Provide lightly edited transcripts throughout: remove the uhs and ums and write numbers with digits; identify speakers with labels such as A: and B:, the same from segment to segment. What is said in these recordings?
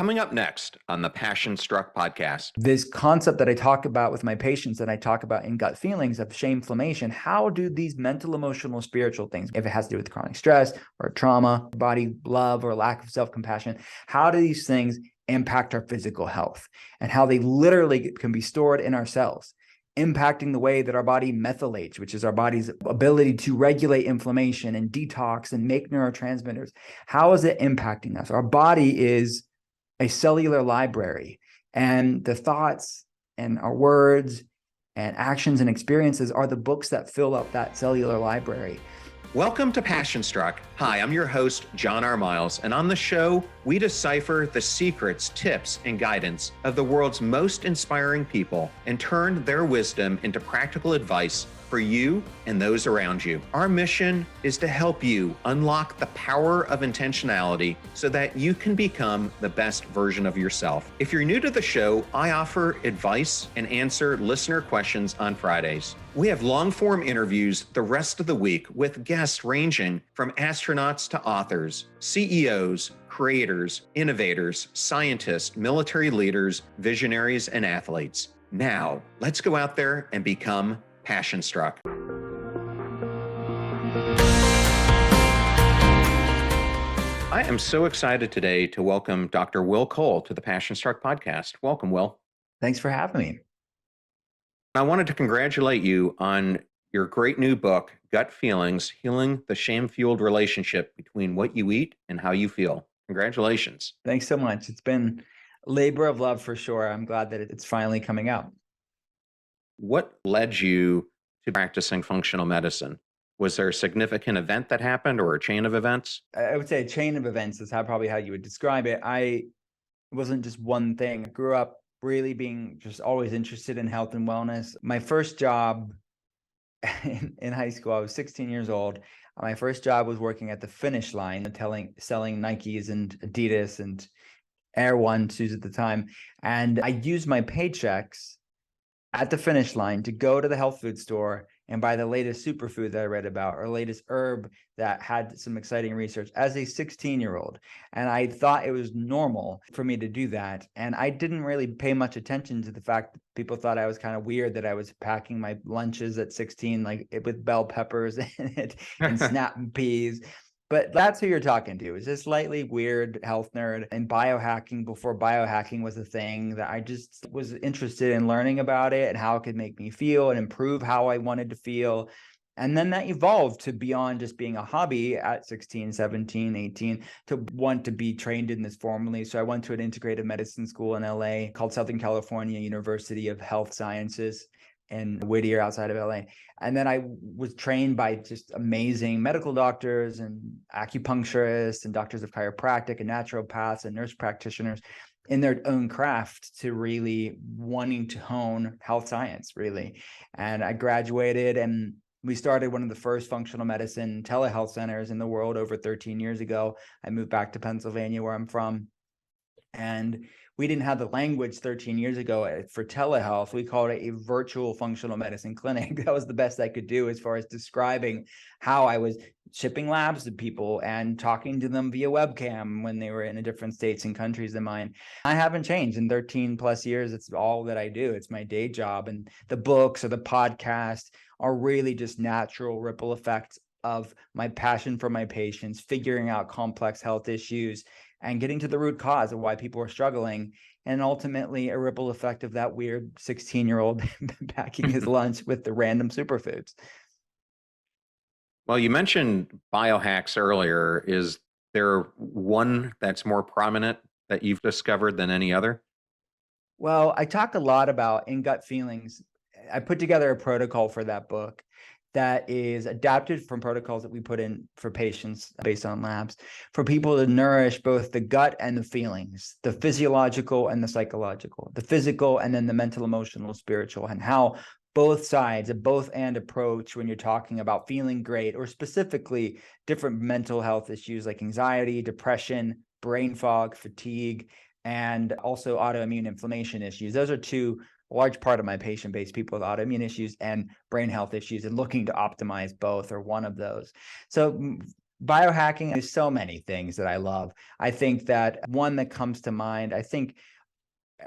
A: Coming up next on the Passion Struck podcast.
B: This concept that I talk about with my patients and I talk about in gut feelings of shameflammation, how do these mental, emotional, spiritual things, if it has to do with chronic stress or trauma, body love or lack of self-compassion, how do these things impact our physical health and how they literally can be stored in our cells, impacting the way that our body methylates, which is our body's ability to regulate inflammation and detox and make neurotransmitters. How is it impacting us? Our body is a cellular library, and the thoughts and our words and actions and experiences are the books that fill up that cellular library.
A: Welcome to Passion Struck. Hi, I'm your host, John R. Miles, and on the show, we decipher the secrets, tips, and guidance of the world's most inspiring people and turn their wisdom into practical advice for you and those around you. Our mission is to help you unlock the power of intentionality so that you can become the best version of yourself. If you're new to the show, I offer advice and answer listener questions on Fridays. We have long-form interviews the rest of the week with guests ranging from astronauts to authors, CEOs, creators, innovators, scientists, military leaders, visionaries, and athletes. Now, let's go out there and become Passion Struck. I am so excited today to welcome Dr. Will Cole to the Passion Struck podcast. Welcome, Will.
B: Thanks for having me.
A: I wanted to congratulate you on your great new book, Gut Feelings, Healing the Shame-Fueled Relationship Between What You Eat and How You Feel. Congratulations.
B: Thanks so much. It's been a labor of love for sure. I'm glad that it's finally coming out.
A: What led you to practicing functional medicine? Was there a significant event that happened or a chain of events?
B: I would say a chain of events is probably how you would describe it. It wasn't just one thing. I grew up really being just always interested in health and wellness. My first job in high school, I was 16 years old. My first job was working at the Finish Line, selling Nikes and Adidas and Air One shoes at the time. And I used my paychecks at the Finish Line to go to the health food store and buy the latest superfood that I read about or latest herb that had some exciting research as a 16-year-old. And I thought it was normal for me to do that. And I didn't really pay much attention to the fact that people thought I was kind of weird that I was packing my lunches at 16, like with bell peppers in it and snap peas. But that's who you're talking to. It's a slightly weird health nerd and biohacking before biohacking was a thing that I just was interested in learning about it and how it could make me feel and improve how I wanted to feel. And then that evolved to beyond just being a hobby at 16, 17, 18 to want to be trained in this formally. So I went to an integrative medicine school in LA called Southern California University of Health Sciences in Whittier outside of LA. And then I was trained by just amazing medical doctors and acupuncturists and doctors of chiropractic and naturopaths and nurse practitioners in their own craft to really wanting to hone health science, really. And I graduated and we started one of the first functional medicine telehealth centers in the world over 13 years ago. I moved back to Pennsylvania, where I'm from. And we didn't have the language 13 years ago for telehealth. We called it a virtual functional medicine clinic. That was the best I could do as far as describing how I was shipping labs to people and talking to them via webcam when they were in different states and countries than mine. I haven't changed in 13 plus years. It's all that I do. It's my day job. And the books or the podcast are really just natural ripple effects of my passion for my patients, figuring out complex health issues and getting to the root cause of why people are struggling, and ultimately a ripple effect of that weird 16-year-old packing his lunch with the random superfoods.
A: Well, you mentioned biohacks earlier. Is there one that's more prominent that you've discovered than any other?
B: Well, I talk a lot about in gut feelings. I put together a protocol for that book that is adapted from protocols that we put in for patients based on labs for people to nourish both the gut and the feelings, the physiological and the psychological, the physical and then the mental, emotional, spiritual, and how both sides, a both and approach when you're talking about feeling great or specifically different mental health issues like anxiety, depression, brain fog, fatigue, and also autoimmune inflammation issues. Those are two large part of my patient base, people with autoimmune issues and brain health issues, and looking to optimize both or one of those. So Biohacking, there's so many things that I love. I think that one that comes to mind, I think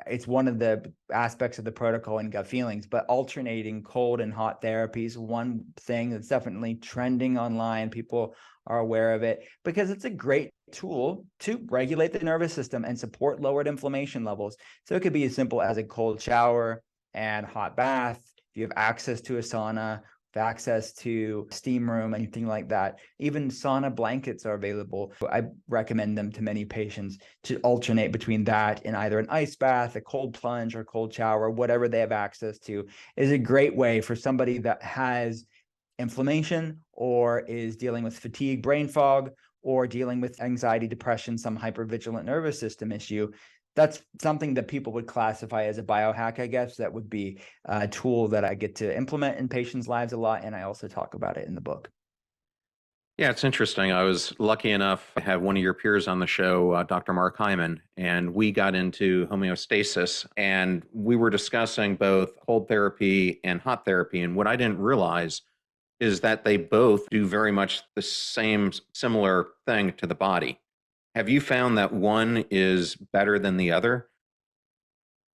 B: it's one of the aspects of the protocol in gut feelings, but alternating cold and hot therapies, one thing that's definitely trending online. People are aware of it because it's a great tool to regulate the nervous system and support lowered inflammation levels. So it could be as simple as a cold shower and hot bath. If you have access to a sauna, access to steam room, anything like that. Even sauna blankets are available. I recommend them to many patients to alternate between that and either an ice bath, a cold plunge, or cold shower, whatever they have access to, is a great way for somebody that has inflammation or is dealing with fatigue, brain fog, or dealing with anxiety, depression, some hypervigilant nervous system issue. That's something that people would classify as a biohack, I guess. That would be a tool that I get to implement in patients' lives a lot, and I also talk about it in the book.
A: Yeah, it's interesting. I was lucky enough to have one of your peers on the show, Dr. Mark Hyman, and we got into homeostasis, and we were discussing both cold therapy and hot therapy. And what I didn't realize is that they both do very much the same similar thing to the body. Have you found that one is better than the other?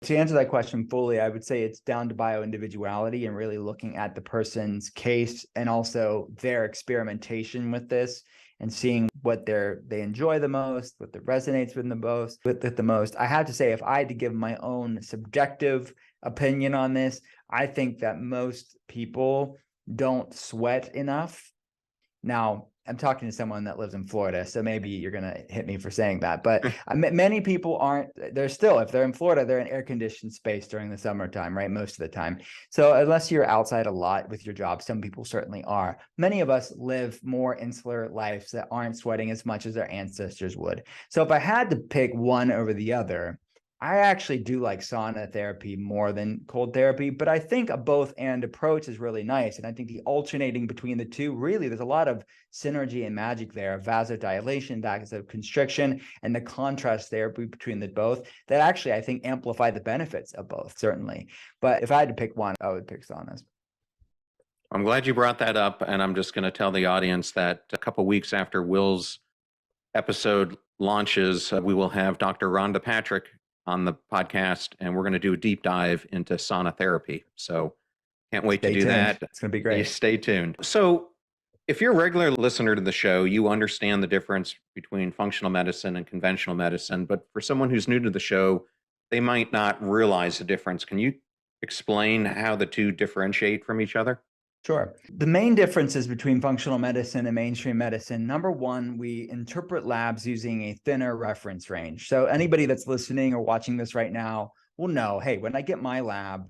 B: To answer that question fully, I would say it's down to bio-individuality and really looking at the person's case and also their experimentation with this and seeing what they enjoy the most, what resonates with the most. I have to say, if I had to give my own subjective opinion on this, I think that most people don't sweat enough. Now, I'm talking to someone that lives in Florida, so maybe you're going to hit me for saying that. But many people aren't. They're still, if they're in Florida, they're in air-conditioned space during the summertime, right? Most of the time. So unless you're outside a lot with your job, some people certainly are. Many of us live more insular lives that aren't sweating as much as our ancestors would. So if I had to pick one over the other, I actually do like sauna therapy more than cold therapy, but I think a both and approach is really nice. And I think the alternating between the two, really, there's a lot of synergy and magic there, vasodilation, vasoconstriction, and the contrast therapy between the both that actually, I think, amplify the benefits of both, certainly. But if I had to pick one, I would pick saunas.
A: I'm glad you brought that up. And I'm just going to tell the audience that a couple weeks after Will's episode launches, we will have Dr. Rhonda Patrick on the podcast, and we're going to do a deep dive into sauna therapy. So can't wait to do that.
B: It's going to be great.
A: Stay tuned. So if you're a regular listener to the show, you understand the difference between functional medicine and conventional medicine. But for someone who's new to the show, they might not realize the difference. Can you explain how the two differentiate from each other?
B: Sure. The main differences between functional medicine and mainstream medicine, number one, we interpret labs using a thinner reference range. So anybody that's listening or watching this right now will know, hey, when I get my lab,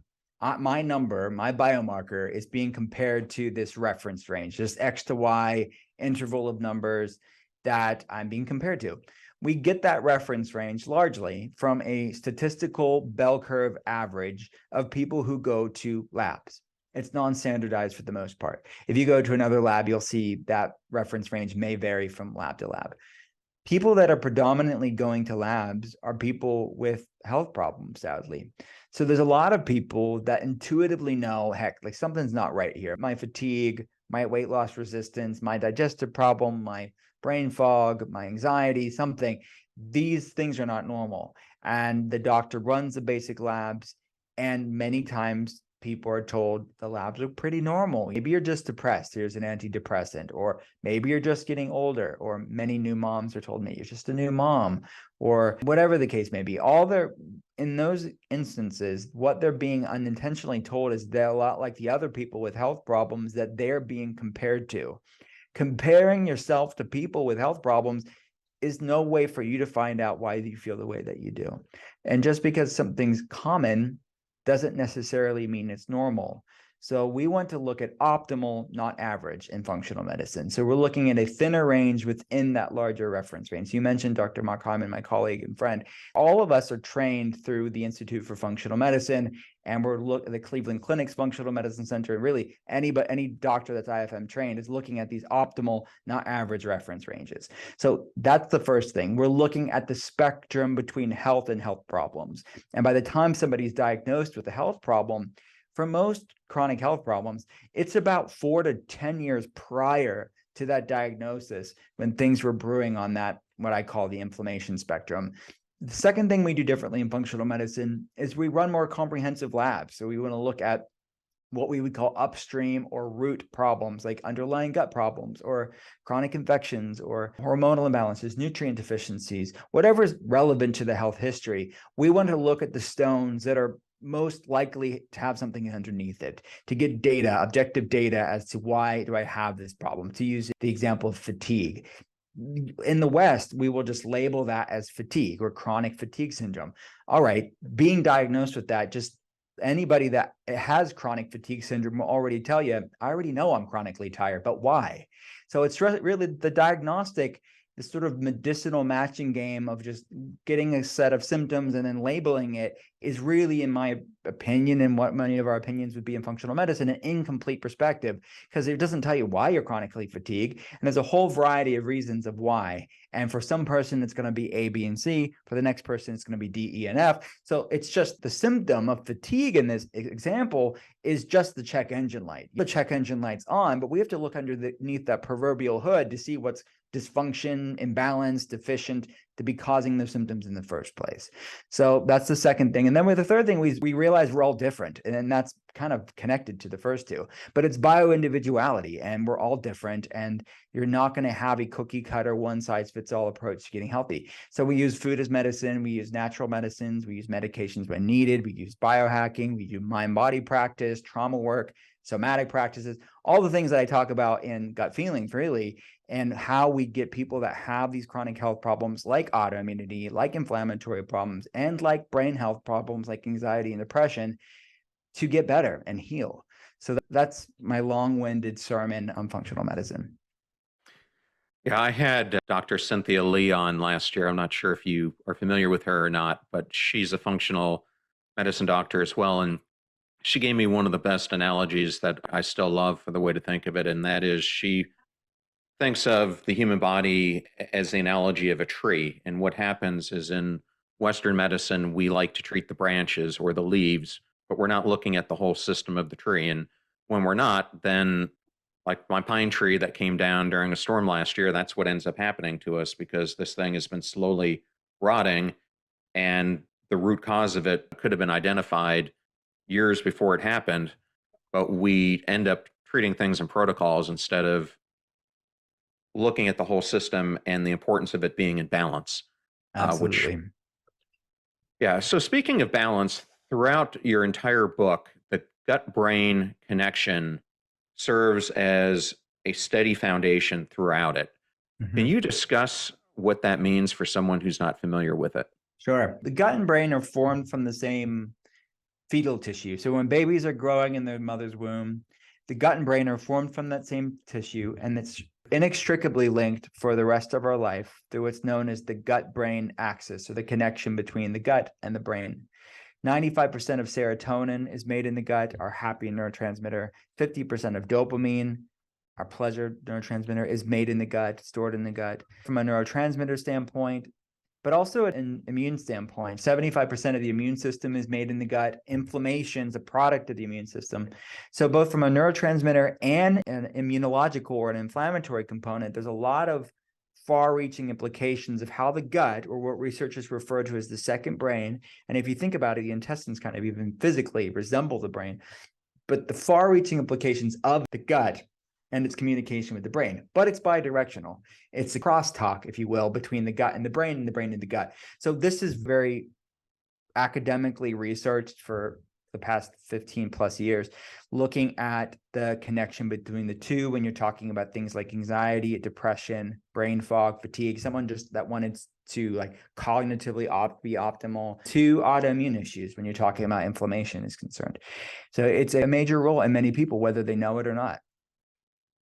B: my number, my biomarker is being compared to this reference range, this X to Y interval of numbers that I'm being compared to. We get that reference range largely from a statistical bell curve average of people who go to labs. It's non-standardized for the most part. If you go to another lab, you'll see that reference range may vary from lab to lab. People that are predominantly going to labs are people with health problems, sadly. So there's a lot of people that intuitively know, heck, like something's not right here. My fatigue, my weight loss resistance, my digestive problem, my brain fog, my anxiety, something. These things are not normal. And the doctor runs the basic labs, and many times people are told the labs are pretty normal. Maybe you're just depressed. Here's an antidepressant. Or maybe you're just getting older. Or many new moms are told me you're just a new mom. Or whatever the case may be. In those instances, what they're being unintentionally told is they're a lot like the other people with health problems that they're being compared to. Comparing yourself to people with health problems is no way for you to find out why you feel the way that you do. And just because something's common doesn't necessarily mean it's normal. So we want to look at optimal, not average, in functional medicine. So we're looking at a thinner range within that larger reference range. You mentioned Dr. Mark Hyman, my colleague and friend. All of us are trained through the Institute for Functional Medicine, and we're looking at the Cleveland Clinic's Functional Medicine Center. And really, any doctor that's IFM trained is looking at these optimal, not average reference ranges. So that's the first thing. We're looking at the spectrum between health and health problems. And by the time somebody's diagnosed with a health problem, for most chronic health problems, it's about 4 to 10 years prior to that diagnosis when things were brewing on that, what I call the inflammation spectrum. The second thing we do differently in functional medicine is we run more comprehensive labs. So we want to look at what we would call upstream or root problems, like underlying gut problems or chronic infections or hormonal imbalances, nutrient deficiencies, whatever is relevant to the health history. We want to look at the stones that are most likely to have something underneath it, to get data, objective data as to why do I have this problem. To use the example of fatigue. In the West, we will just label that as fatigue or chronic fatigue syndrome. All right, being diagnosed with that, just anybody that has chronic fatigue syndrome will already tell you, I already know I'm chronically tired, but why? So it's really the diagnostic, this sort of medicinal matching game of just getting a set of symptoms and then labeling it is really, in my opinion, and what many of our opinions would be in functional medicine, an incomplete perspective, because it doesn't tell you why you're chronically fatigued. And there's a whole variety of reasons of why. And for some person, it's going to be A, B, and C. For the next person, it's going to be D, E, and F. So it's just the symptom of fatigue in this example is just the check engine light. The check engine light's on, but we have to look underneath that proverbial hood to see what's dysfunction, imbalance, deficient to be causing those symptoms in the first place. So that's the second thing. And then with the third thing, we realize we're all different. And that's kind of connected to the first two, but it's bio-individuality, and we're all different. And you're not going to have a cookie cutter, one size fits all approach to getting healthy. So we use food as medicine. We use natural medicines. We use medications when needed. We use biohacking. We do mind-body practice, trauma work, somatic practices, all the things that I talk about in Gut Feelings, really, and how we get people that have these chronic health problems like autoimmunity, like inflammatory problems, and like brain health problems like anxiety and depression to get better and heal. So that's my long-winded sermon on functional medicine.
A: Yeah, I had Dr. Cynthia Lee on last year. I'm not sure if you are familiar with her or not, but she's a functional medicine doctor as well. And she gave me one of the best analogies that I still love for the way to think of it. And that is, she thinks of the human body as the analogy of a tree. And what happens is, in Western medicine, we like to treat the branches or the leaves, but we're not looking at the whole system of the tree. And when we're not, then, like my pine tree that came down during a storm last year, that's what ends up happening to us, because this thing has been slowly rotting, and the root cause of it could have been identified years before it happened, but we end up treating things in protocols instead of looking at the whole system and the importance of it being in balance.
B: Absolutely.
A: Yeah. So speaking of balance, throughout your entire book, the gut-brain connection serves as a steady foundation throughout it. Can you discuss what that means for someone who's not familiar with it?
B: Sure. The gut and brain are formed from the same fetal tissue. So when babies are growing in their mother's womb, the gut and brain are formed from that same tissue, and it's inextricably linked for the rest of our life through what's known as the gut-brain axis, or the connection between the gut and the brain. 95% of serotonin is made in the gut, our happy neurotransmitter. 50% of dopamine, our pleasure neurotransmitter, is made in the gut, stored in the gut. From a neurotransmitter standpoint, but also an immune standpoint, 75% of the immune system is made in the gut. Inflammation is a product of the immune system. So both from a neurotransmitter and an immunological or an inflammatory component, there's a lot of far-reaching implications of how the gut, or what researchers refer to as the second brain, and if you think about it, the intestines kind of even physically resemble the brain, but the far-reaching implications of the gut and its communication with the brain. But it's bidirectional. It's a crosstalk, if you will, between the gut and the brain, and the brain and the gut. So this is very academically researched for the past 15 plus years, looking at the connection between the two when you're talking about things like anxiety, depression, brain fog, fatigue, someone just that wanted to like cognitively be optimal, to autoimmune issues when you're talking about inflammation is concerned. So it's a major role in many people, whether they know it or not.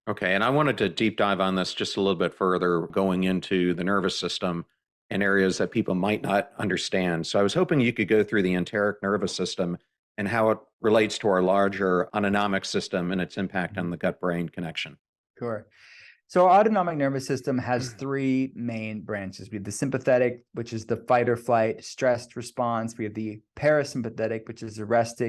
A: Okay, and I wanted to deep dive on this just a little bit further, going into the nervous system and areas that people might not understand. So I was hoping you could go through the enteric nervous system and how it relates to our larger autonomic system and its impact on the gut-brain connection.
B: Sure. So our autonomic nervous system has three main branches. We have the sympathetic, which is the fight or flight, stress response. We have the parasympathetic, which is the rest,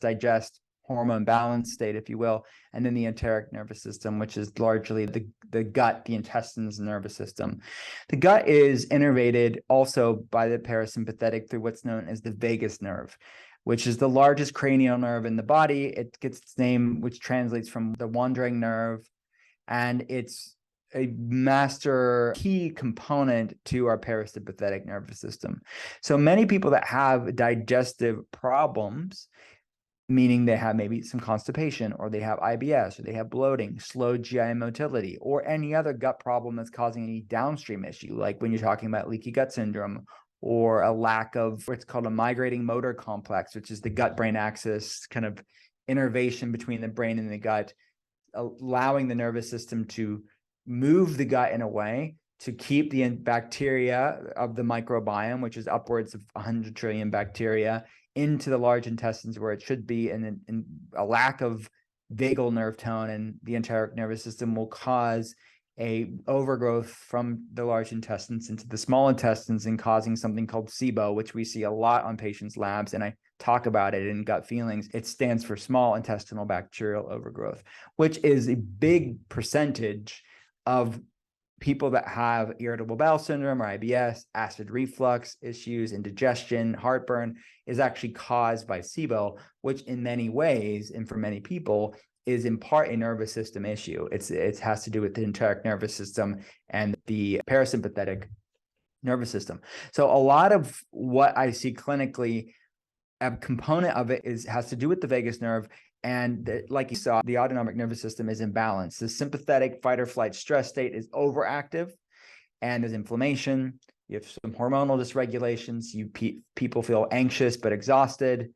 B: digest, hormone balance state, if you will, and then the enteric nervous system, which is largely the gut, the intestines, nervous system. The gut is innervated also by the parasympathetic through what's known as the vagus nerve, which is the largest cranial nerve in the body. It gets its name, which translates from the wandering nerve, and it's a master key component to our parasympathetic nervous system. So many people that have digestive problems, meaning they have maybe some constipation, or they have IBS, or they have bloating, slow GI motility, or any other gut problem that's causing any downstream issue, like when you're talking about leaky gut syndrome, or a lack of what's called a migrating motor complex, which is the gut-brain axis kind of innervation between the brain and the gut, allowing the nervous system to move the gut in a way to keep the bacteria of the microbiome, which is upwards of 100 trillion bacteria, into the large intestines where it should be. And a lack of vagal nerve tone and the enteric nervous system will cause a overgrowth from the large intestines into the small intestines and causing something called SIBO, which we see a lot on patients' labs. And I talk about it in Gut Feelings. It stands for small intestinal bacterial overgrowth, which is a big percentage of people that have irritable bowel syndrome or IBS, acid reflux issues, indigestion, heartburn is actually caused by SIBO, which in many ways, and for many people, is in part a nervous system issue. It has to do with the enteric nervous system and the parasympathetic nervous system. So a lot of what I see clinically, a component of it has to do with the vagus nerve. And like you saw, the autonomic nervous system is imbalanced. The sympathetic fight or flight stress state is overactive, and there's inflammation. You have some hormonal dysregulations. People feel anxious but exhausted.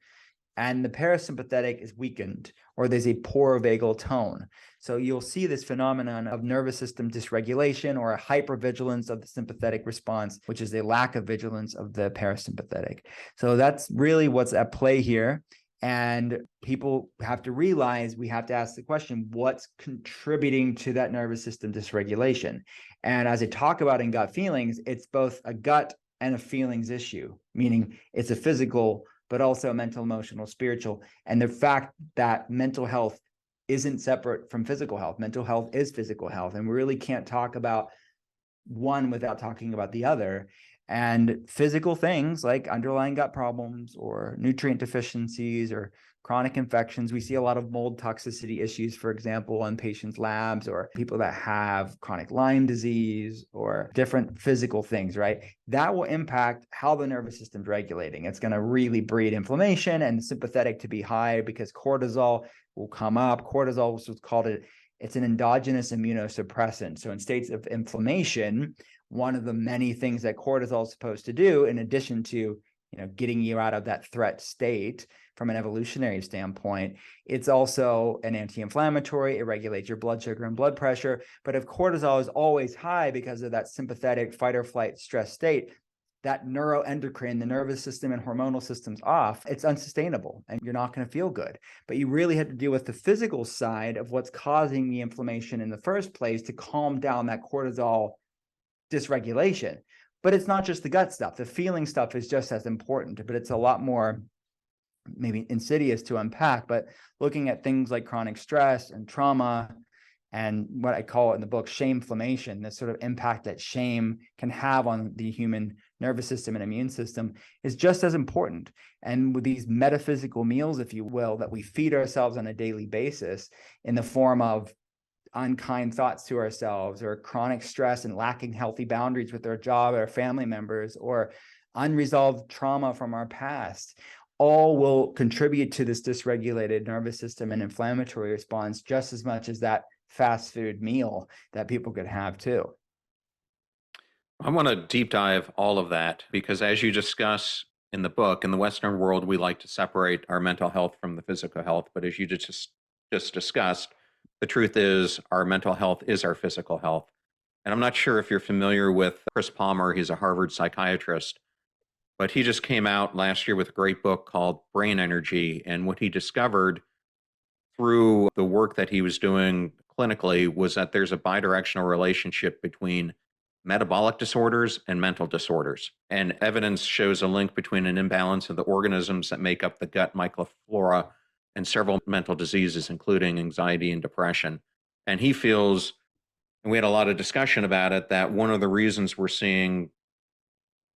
B: And the parasympathetic is weakened, or there's a poor vagal tone. So you'll see this phenomenon of nervous system dysregulation or a hypervigilance of the sympathetic response, which is a lack of vigilance of the parasympathetic. So that's really what's at play here. And people have to realize, we have to ask the question, what's contributing to that nervous system dysregulation? And as I talk about in Gut Feelings, it's both a gut and a feelings issue, meaning it's a physical, but also mental, emotional, spiritual. And the fact that mental health isn't separate from physical health. Mental health is physical health. And we really can't talk about one without talking about the other. And physical things like underlying gut problems or nutrient deficiencies or chronic infections. We see a lot of mold toxicity issues, for example, on patients' labs, or people that have chronic Lyme disease or different physical things, right? That will impact how the nervous system's regulating. It's going to really breed inflammation and sympathetic to be high because cortisol will come up. Cortisol was what's called it's an endogenous immunosuppressant. So in states of inflammation, one of the many things that cortisol is supposed to do, in addition to getting you out of that threat state from an evolutionary standpoint, it's also an anti-inflammatory. It regulates your blood sugar and blood pressure. But if cortisol is always high because of that sympathetic fight or flight stress state, that neuroendocrine, the nervous system and hormonal system's off, it's unsustainable and you're not going to feel good. But you really have to deal with the physical side of what's causing the inflammation in the first place to calm down that cortisol dysregulation. But it's not just the gut stuff. The feeling stuff is just as important, but it's a lot more maybe insidious to unpack. But looking at things like chronic stress and trauma and what I call in the book Shaemflammation, this sort of impact that shame can have on the human nervous system and immune system, is just as important. And with these metaphysical meals, if you will, that we feed ourselves on a daily basis in the form of unkind thoughts to ourselves, or chronic stress and lacking healthy boundaries with our job, our family members, or unresolved trauma from our past, all will contribute to this dysregulated nervous system and inflammatory response just as much as that fast food meal that people could have too.
A: I want to deep dive all of that because, as you discuss in the book, in the Western world, we like to separate our mental health from the physical health. But as you just discussed, the truth is our mental health is our physical health. And I'm not sure if you're familiar with Chris Palmer. He's a Harvard psychiatrist, but he just came out last year with a great book called Brain Energy. And what he discovered through the work that he was doing clinically was that there's a bidirectional relationship between metabolic disorders and mental disorders. And evidence shows a link between an imbalance of the organisms that make up the gut microflora and several mental diseases, including anxiety and depression. And he feels, and we had a lot of discussion about it, that one of the reasons we're seeing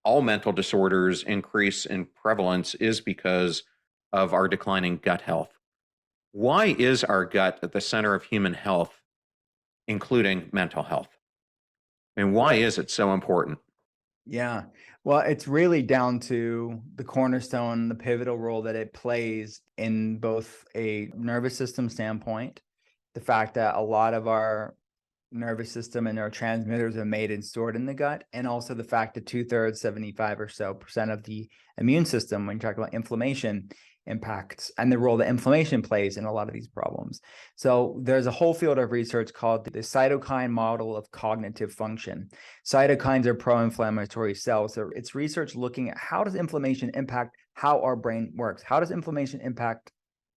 A: all mental disorders increase in prevalence is because of our declining gut health. Why is our gut at the center of human health, including mental health? And why
B: Well,
A: is it so important?
B: yeah. Well, it's really down to the cornerstone, the pivotal role that it plays in both a nervous system standpoint, the fact that a lot of our nervous system and neurotransmitters are made and stored in the gut, and also the fact that 2/3, 75 or so percent of the immune system, when you talk about inflammation, impacts and the role that inflammation plays in a lot of these problems. So there's a whole field of research called the cytokine model of cognitive function. Cytokines are pro-inflammatory cells. So it's research looking at how does inflammation impact how our brain works? How does inflammation impact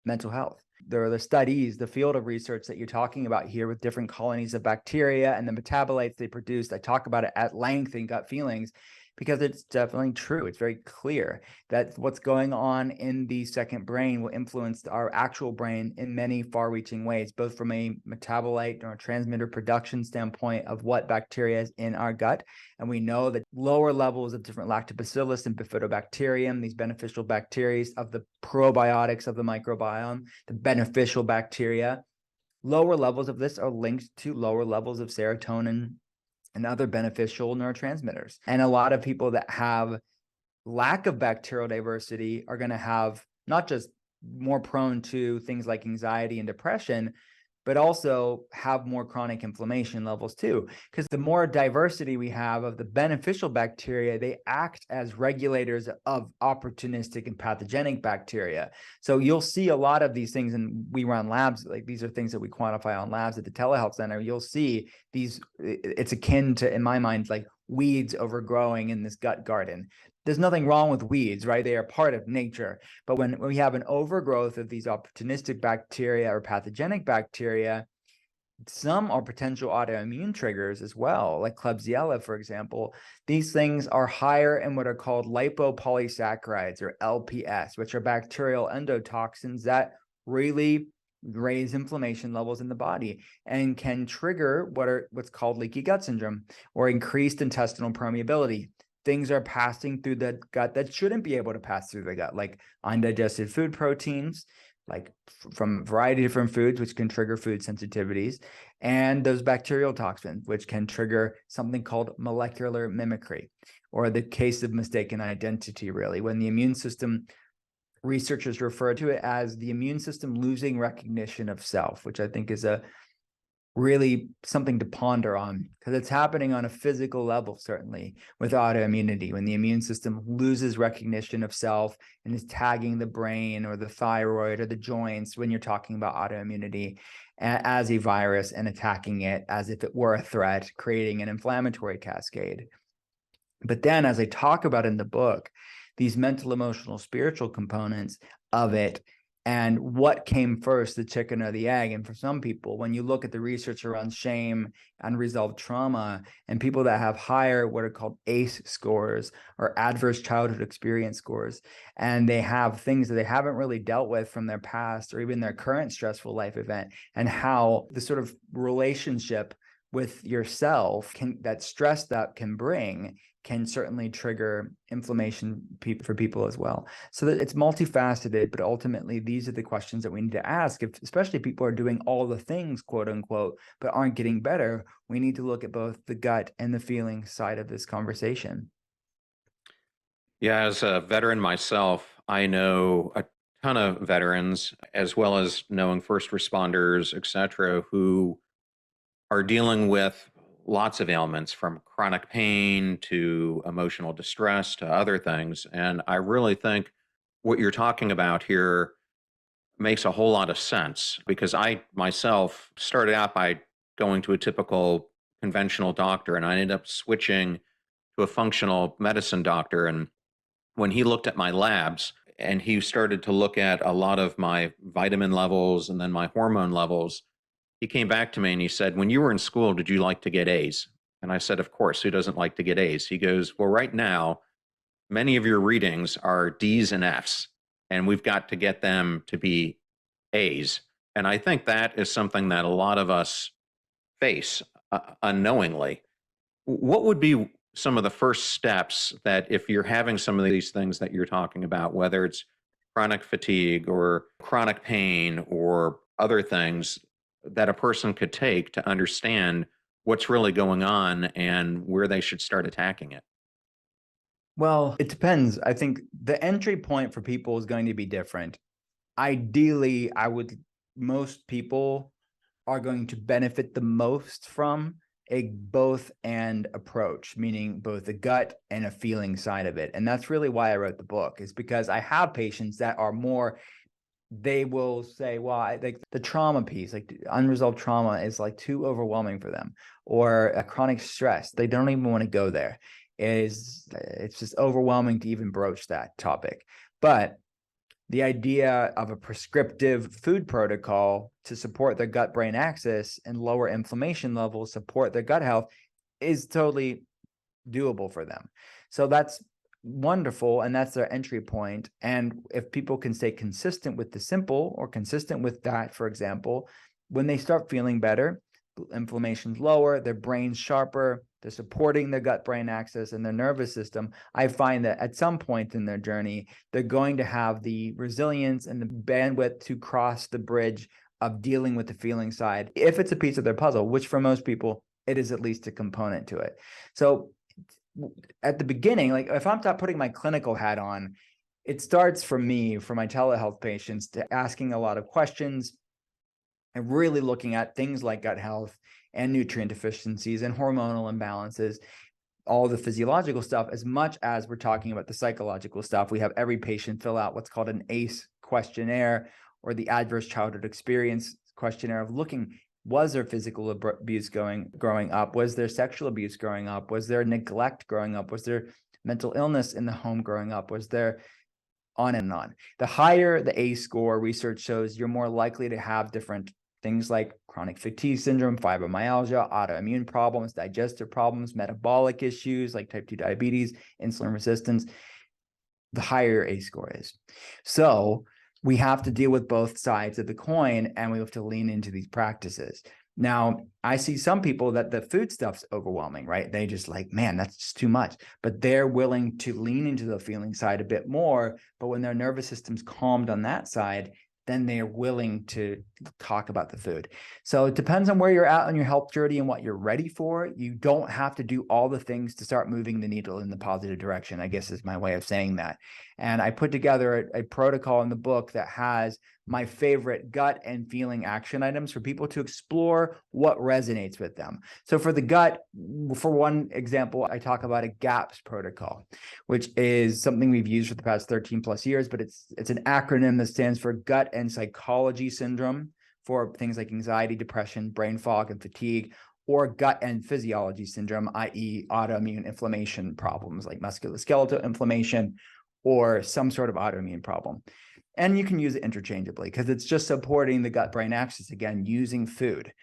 B: mental health? There are the studies, the field of research that you're talking about here with different colonies of bacteria and the metabolites they produce. I talk about it at length in Gut Feelings because it's definitely true. It's very clear that what's going on in the second brain will influence our actual brain in many far-reaching ways, both from a metabolite or transmitter production standpoint of what bacteria is in our gut. And we know that lower levels of different lactobacillus and bifidobacterium, these beneficial bacteria of the probiotics of the microbiome, the beneficial bacteria, lower levels of this are linked to lower levels of serotonin and other beneficial neurotransmitters. And a lot of people that have lack of bacterial diversity are going to have not just more prone to things like anxiety and depression, but also have more chronic inflammation levels too. Because the more diversity we have of the beneficial bacteria, they act as regulators of opportunistic and pathogenic bacteria. So you'll see a lot of these things, and we run labs, like these are things that we quantify on labs at the telehealth center. You'll see these, it's akin to, in my mind, like weeds overgrowing in this gut garden. There's nothing wrong with weeds, right? They are part of nature. But when we have an overgrowth of these opportunistic bacteria or pathogenic bacteria, some are potential autoimmune triggers as well, like Klebsiella, for example. These things are higher in what are called lipopolysaccharides, or LPS, which are bacterial endotoxins that really raise inflammation levels in the body and can trigger what's called leaky gut syndrome or increased intestinal permeability. Things are passing through the gut that shouldn't be able to pass through the gut, like undigested food proteins, like from a variety of different foods, which can trigger food sensitivities, and those bacterial toxins, which can trigger something called molecular mimicry, or the case of mistaken identity, really, when the immune system, researchers refer to it as the immune system losing recognition of self, which I think is a really something to ponder on, because it's happening on a physical level, certainly with autoimmunity, when the immune system loses recognition of self and is tagging the brain or the thyroid or the joints when you're talking about autoimmunity as a virus and attacking it as if it were a threat, creating an inflammatory cascade. But then, as I talk about in the book, these mental, emotional, spiritual components of it, and what came first, the chicken or the egg. And for some people, when you look at the research around shame, unresolved trauma, and people that have higher what are called ACE scores or adverse childhood experience scores, and they have things that they haven't really dealt with from their past or even their current stressful life event, and how the sort of relationship with yourself that stress that can bring can certainly trigger inflammation for people as well. So that it's multifaceted, but ultimately these are the questions that we need to ask. Especially if people are doing all the things, quote unquote, but aren't getting better, we need to look at both the gut and the feeling side of this conversation.
A: Yeah, as a veteran myself, I know a ton of veterans, as well as knowing first responders, et cetera, who are dealing with lots of ailments, from chronic pain to emotional distress to other things. And I really think what you're talking about here makes a whole lot of sense, because I myself started out by going to a typical conventional doctor, and I ended up switching to a functional medicine doctor. And when he looked at my labs and he started to look at a lot of my vitamin levels and then my hormone levels, he came back to me and he said, "When you were in school, did you like to get A's?" And I said, "Of course, who doesn't like to get A's?" He goes, "Well, right now, many of your readings are D's and F's, and we've got to get them to be A's. And I think that is something that a lot of us face unknowingly. What would be some of the first steps that if you're having some of these things that you're talking about, whether it's chronic fatigue or chronic pain or other things that a person could take to understand what's really going on and where they should start attacking it?
B: Well, it depends. I think the entry point for people is going to be different. Ideally, most people are going to benefit the most from a both and approach, meaning both a gut and a feeling side of it. And that's really why I wrote the book, is because I have patients that are more, they will say, well, like the trauma piece, like unresolved trauma is like too overwhelming for them, or a chronic stress. They don't even want to go there. It's just overwhelming to even broach that topic. But the idea of a prescriptive food protocol to support their gut-brain axis and lower inflammation levels, support their gut health, is totally doable for them. So that's wonderful, and that's their entry point. And if people can stay consistent with the simple, or consistent with that, for example, when they start feeling better, inflammation's lower, their brain's sharper, they're supporting their gut-brain axis and their nervous system, I find that at some point in their journey, they're going to have the resilience and the bandwidth to cross the bridge of dealing with the feeling side. If it's a piece of their puzzle, which for most people, it is at least a component to it. So at the beginning, like if I'm not putting my clinical hat on, it starts for me, for my telehealth patients, to asking a lot of questions and really looking at things like gut health and nutrient deficiencies and hormonal imbalances, all the physiological stuff, as much as we're talking about the psychological stuff. We have every patient fill out what's called an ACE questionnaire, or the adverse childhood experience questionnaire, of looking, was there physical abuse growing up? Was there sexual abuse growing up? Was there neglect growing up? Was there mental illness in the home growing up? Was there on and on? The higher the ACE score, research shows you're more likely to have different things like chronic fatigue syndrome, fibromyalgia, autoimmune problems, digestive problems, metabolic issues like type 2 diabetes, insulin resistance, the higher ACE score is. So we have to deal with both sides of the coin, and we have to lean into these practices. Now, I see some people that the food stuff's overwhelming, right? They just like, man, that's just too much. But they're willing to lean into the feeling side a bit more. But when their nervous system's calmed on that side, then they're willing to talk about the food. So it depends on where you're at on your health journey and what you're ready for. You don't have to do all the things to start moving the needle in the positive direction, I guess is my way of saying that. And I put together a protocol in the book that has my favorite gut and feeling action items for people to explore what resonates with them. So for the gut, for one example, I talk about a GAPS protocol, which is something we've used for the past 13 plus years, but it's an acronym that stands for gut and psychology syndrome, for things like anxiety, depression, brain fog, and fatigue, or gut and physiology syndrome, i.e. autoimmune inflammation problems like musculoskeletal inflammation or some sort of autoimmune problem. And you can use it interchangeably because it's just supporting the gut-brain axis, again, using food.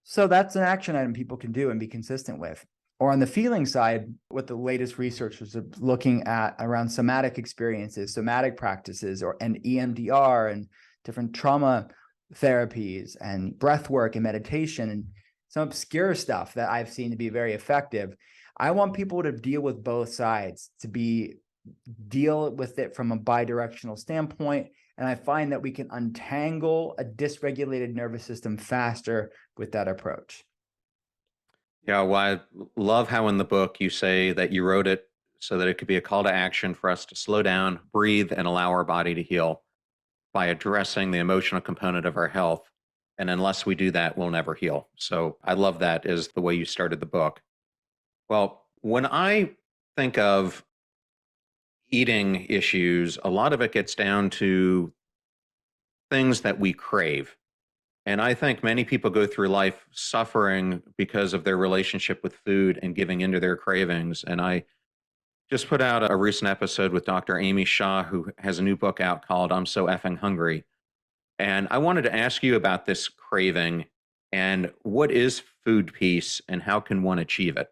B: So that's an action item people can do and be consistent with. Or on the feeling side, what the latest research was looking at around somatic experiences, somatic practices, and EMDR and different trauma therapies and breath work and meditation and some obscure stuff that I've seen to be very effective. I want people to deal with both sides, to deal with it from a bidirectional standpoint. And I find that we can untangle a dysregulated nervous system faster with that approach.
A: Yeah, well, I love how in the book you say that you wrote it so that it could be a call to action for us to slow down, breathe, and allow our body to heal by addressing the emotional component of our health. And unless we do that, we'll never heal. So I love that is the way you started the book. Well, when I think of eating issues, a lot of it gets down to things that we crave. And I think many people go through life suffering because of their relationship with food and giving into their cravings. And I just put out a recent episode with Dr. Amy Shah, who has a new book out called I'm So Effing Hungry. And I wanted to ask you about this craving and what is food peace and how can one achieve it?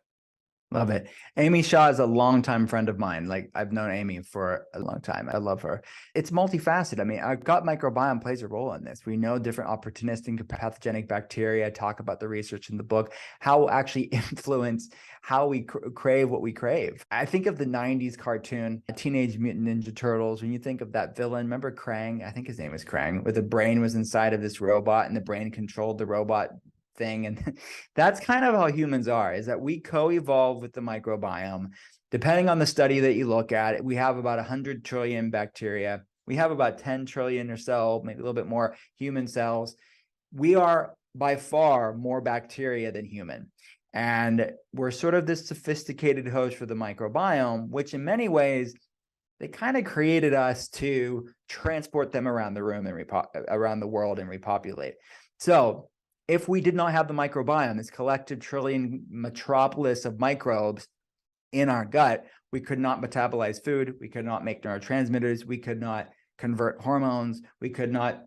B: Love it. Amy Shaw is a longtime friend of mine. Like, I've known Amy for a long time. I love her. It's multifaceted. I mean, our gut microbiome plays a role in this. We know different opportunistic and pathogenic bacteria. Talk about the research in the book, how actually influence how we crave what we crave. I think of the 90s cartoon, Teenage Mutant Ninja Turtles. When you think of that villain, remember Krang? I think his name was Krang, where the brain was inside of this robot and the brain controlled the robot thing. And that's kind of how humans are, is that we co-evolve with the microbiome. Depending on the study that you look at, we have about 100 trillion bacteria. We have about 10 trillion or so, maybe a little bit more human cells. We are by far more bacteria than human. And we're sort of this sophisticated host for the microbiome, which in many ways, they kind of created us to transport them around the room and around the world and repopulate. So if we did not have the microbiome, this collective trillion metropolis of microbes in our gut, we could not metabolize food, we could not make neurotransmitters, we could not convert hormones, we could not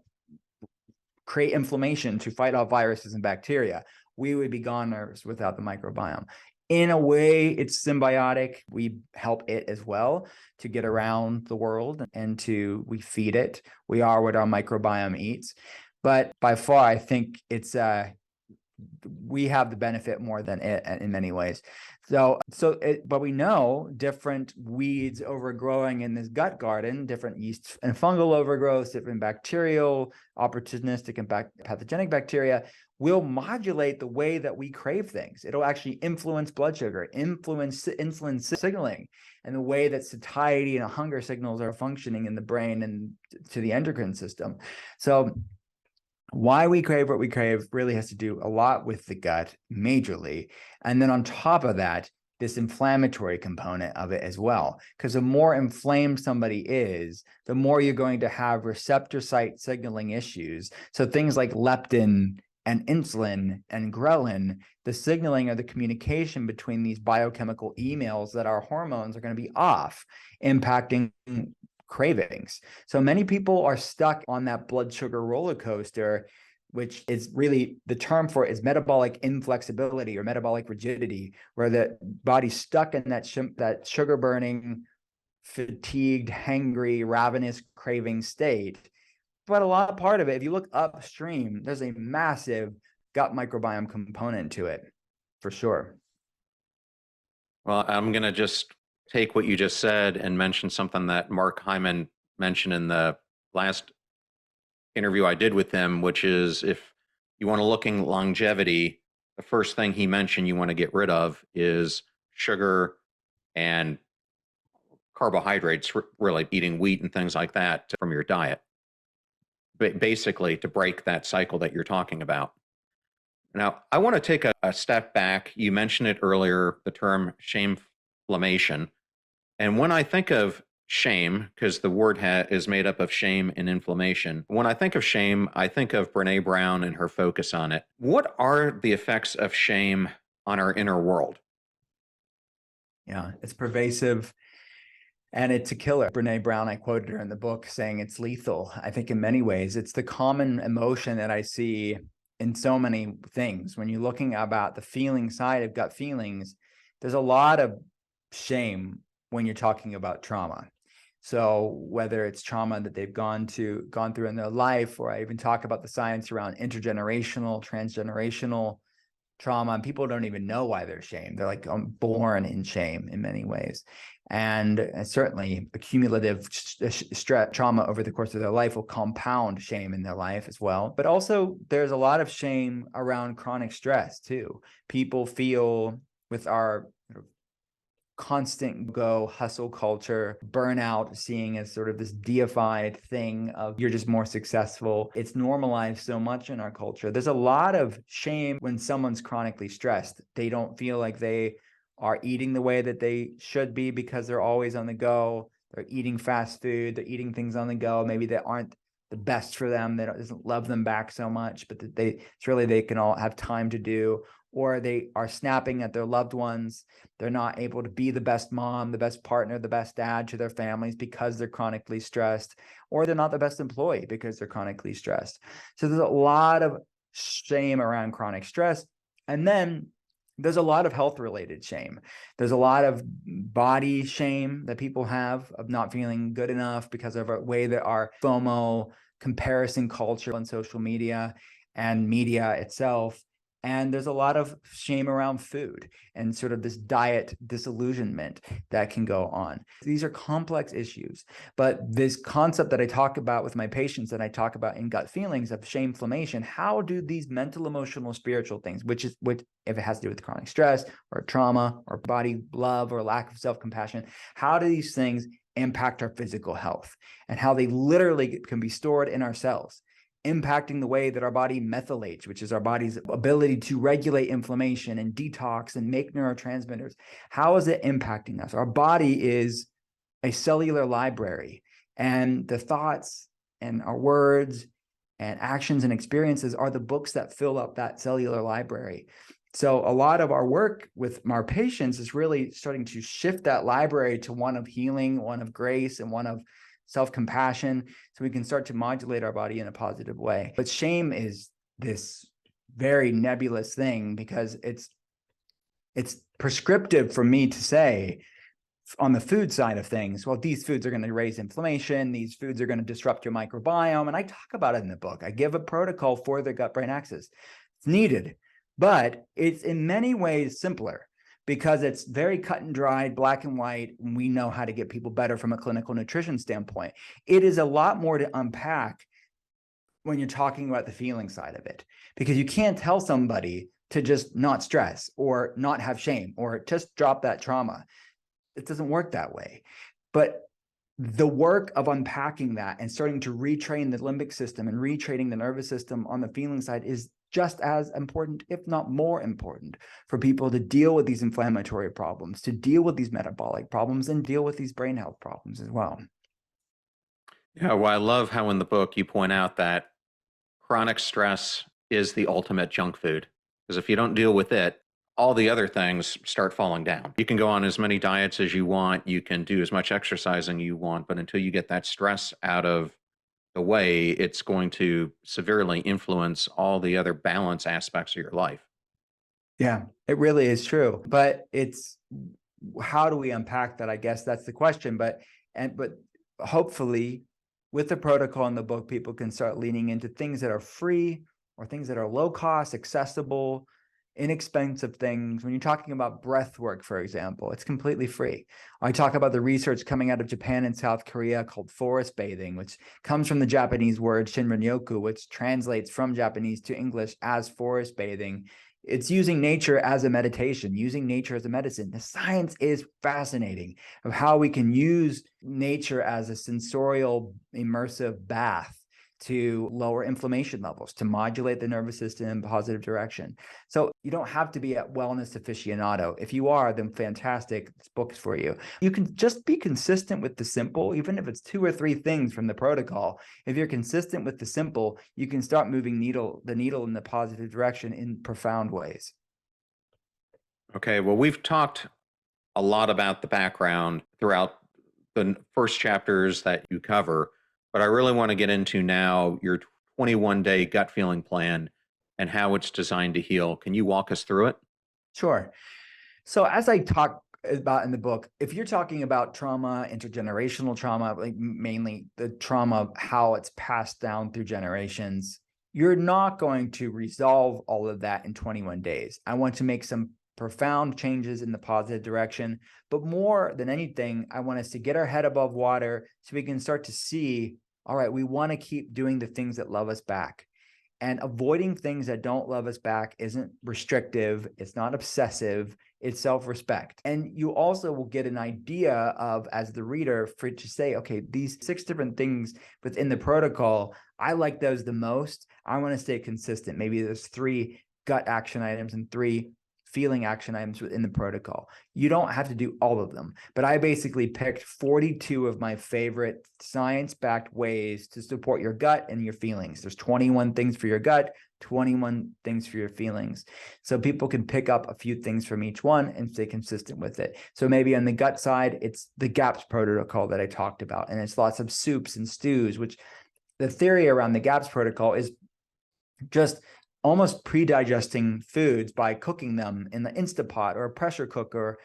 B: create inflammation to fight off viruses and bacteria. We would be goners without the microbiome. In a way, it's symbiotic. We help it as well to get around the world, and we feed it. We are what our microbiome eats. But by far, I think it's we have the benefit more than it in many ways. But we know different weeds overgrowing in this gut garden, different yeast and fungal overgrowths, different bacterial, opportunistic, and pathogenic bacteria will modulate the way that we crave things. It'll actually influence blood sugar, influence insulin signaling, and the way that satiety and hunger signals are functioning in the brain and to the endocrine system. So why we crave what we crave really has to do a lot with the gut, majorly. And then on top of that, this inflammatory component of it as well. Because the more inflamed somebody is, the more you're going to have receptor site signaling issues. So things like leptin and insulin and ghrelin, the signaling or the communication between these biochemical emails that our hormones are going to be off, impacting cravings. So many people are stuck on that blood sugar roller coaster, which is really, the term for it is metabolic inflexibility or metabolic rigidity, where the body's stuck in that sugar burning, fatigued, hangry, ravenous craving state. But a lot of part of it, if you look upstream, there's a massive gut microbiome component to it, for sure.
A: Well, I'm going to just take what you just said and mention something that Mark Hyman mentioned in the last interview I did with him, which is, if you want to look in longevity, the first thing he mentioned you want to get rid of is sugar and carbohydrates, really eating wheat and things like that from your diet, basically to break that cycle that you're talking about. Now, I want to take a step back. You mentioned it earlier, the term Shaemflammation. And when I think of shame, because the word is made up of shame and inflammation, when I think of shame, I think of Brene Brown and her focus on it. What are the effects of shame on our inner world?
B: Yeah, it's pervasive and it's a killer. Brene Brown, I quoted her in the book saying it's lethal. I think in many ways, it's the common emotion that I see in so many things. When you're looking about the feeling side of gut feelings, there's a lot of shame when you're talking about trauma. So whether it's trauma that they've gone through in their life, or I even talk about the science around intergenerational, transgenerational trauma, and people don't even know why they're ashamed. They're like born in shame in many ways. And certainly accumulative stress trauma over the course of their life will compound shame in their life as well. But also there's a lot of shame around chronic stress too. People feel, with our constant go hustle culture, burnout, seeing as sort of this deified thing of you're just more successful. It's normalized so much in our culture. There's a lot of shame when someone's chronically stressed. They don't feel like they are eating the way that they should be because they're always on the go. They're eating fast food. They're eating things on the go. Maybe they aren't the best for them. They doesn't love them back so much, but it's really they can all have time to do. Or they are snapping at their loved ones. They're not able to be the best mom, the best partner, the best dad to their families because they're chronically stressed, or they're not the best employee because they're chronically stressed. So there's a lot of shame around chronic stress. And then There's a lot of health related shame. There's a lot of body shame that people have of not feeling good enough because of a way that our FOMO comparison culture on social media and media itself. And there's a lot of shame around food and sort of this diet disillusionment that can go on. These are complex issues, but this concept that I talk about with my patients, that I talk about in Gut Feelings of Shaemflammation, how do these mental, emotional, spiritual things, which if it has to do with chronic stress or trauma or body love or lack of self-compassion, how do these things impact our physical health and how they literally can be stored in our cells, impacting the way that our body methylates, which is our body's ability to regulate inflammation and detox and make neurotransmitters. How is it impacting us? Our body is a cellular library, and the thoughts and our words and actions and experiences are the books that fill up that cellular library. So a lot of our work with our patients is really starting to shift that library to one of healing, one of grace, and one of self-compassion, so we can start to modulate our body in a positive way. But shame is this very nebulous thing because it's prescriptive for me to say on the food side of things, well, these foods are going to raise inflammation, these foods are going to disrupt your microbiome. And I talk about it in the book. I give a protocol for the gut-brain axis. It's needed, but it's in many ways simpler, because it's very cut and dried, black and white, and we know how to get people better from a clinical nutrition standpoint. It is a lot more to unpack when you're talking about the feeling side of it, because you can't tell somebody to just not stress or not have shame or just drop that trauma. It doesn't work that way. But the work of unpacking that and starting to retrain the limbic system and retraining the nervous system on the feeling side is just as important, if not more important, for people to deal with these inflammatory problems, to deal with these metabolic problems, and deal with these brain health problems as well.
A: Yeah, well, I love how in the book you point out that chronic stress is the ultimate junk food. Because if you don't deal with it, all the other things start falling down. You can go on as many diets as you want, you can do as much exercising you want, but until you get that stress out of the way, it's going to severely influence all the other balance aspects of your life.
B: Yeah, it really is true. But it's how do we unpack that? I guess that's the question. But hopefully with the protocol in the book, people can start leaning into things that are free or things that are low cost, accessible, inexpensive things. When you're talking about breath work, for example, it's completely free. I talk about the research coming out of Japan and South Korea called forest bathing, which comes from the Japanese word shinrin-yoku, which translates from Japanese to English as forest bathing. It's using nature as a meditation, using nature as a medicine. The science is fascinating of how we can use nature as a sensorial immersive bath to lower inflammation levels, to modulate the nervous system in a positive direction. So you don't have to be a wellness aficionado. If you are, then fantastic, this book is for you. You can just be consistent with the simple, even if it's 2 or 3 things from the protocol. If you're consistent with the simple, you can start moving the needle in the positive direction in profound ways.
A: Okay, well, we've talked a lot about the background throughout the first chapters that you cover, but I really want to get into now your 21-day gut feeling plan and how it's designed to heal. Can you walk us through it?
B: Sure. So as I talk about in the book, if you're talking about trauma, intergenerational trauma, like mainly the trauma, how it's passed down through generations, you're not going to resolve all of that in 21 days. I want to make some profound changes in the positive direction, but more than anything, I want us to get our head above water so we can start to see, all right, we want to keep doing the things that love us back. And avoiding things that don't love us back isn't restrictive. It's not obsessive. It's self-respect. And you also will get an idea of, as the reader, for it to say, okay, these 6 different things within the protocol, I like those the most. I want to stay consistent. Maybe there's 3 gut action items and 3 feeling action items within the protocol. You don't have to do all of them, but I basically picked 42 of my favorite science-backed ways to support your gut and your feelings. There's 21 things for your gut, 21 things for your feelings. So people can pick up a few things from each one and stay consistent with it. So maybe on the gut side, it's the GAPS protocol that I talked about, and it's lots of soups and stews, which the theory around the GAPS protocol is just almost pre-digesting foods by cooking them in the Instapot or a pressure cooker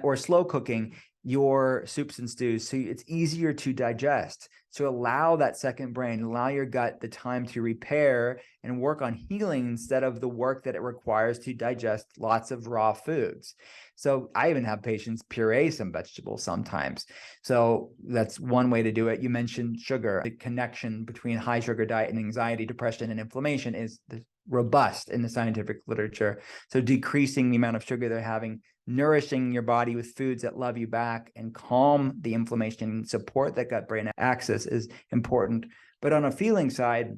B: or slow cooking your soups and stews, so it's easier to digest. So allow that second brain, allow your gut the time to repair and work on healing instead of the work that it requires to digest lots of raw foods. So I even have patients puree some vegetables sometimes. So that's one way to do it. You mentioned sugar. The connection between high sugar diet and anxiety, depression, and inflammation is robust in the scientific literature. So decreasing the amount of sugar they're having, nourishing your body with foods that love you back and calm the inflammation and support that gut-brain axis is important. But on a feeling side,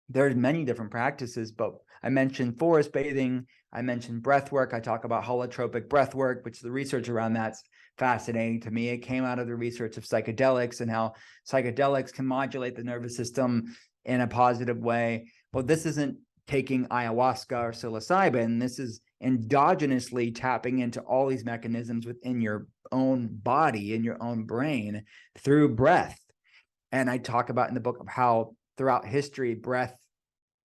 B: there's many different practices, but I mentioned forest bathing, I mentioned breath work, I talk about holotropic breath work, which the research around that's fascinating to me. It came out of the research of psychedelics and how psychedelics can modulate the nervous system in a positive way. But this isn't taking ayahuasca or psilocybin. This is endogenously tapping into all these mechanisms within your own body, in your own brain through breath. And I talk about in the book of how throughout history, breath,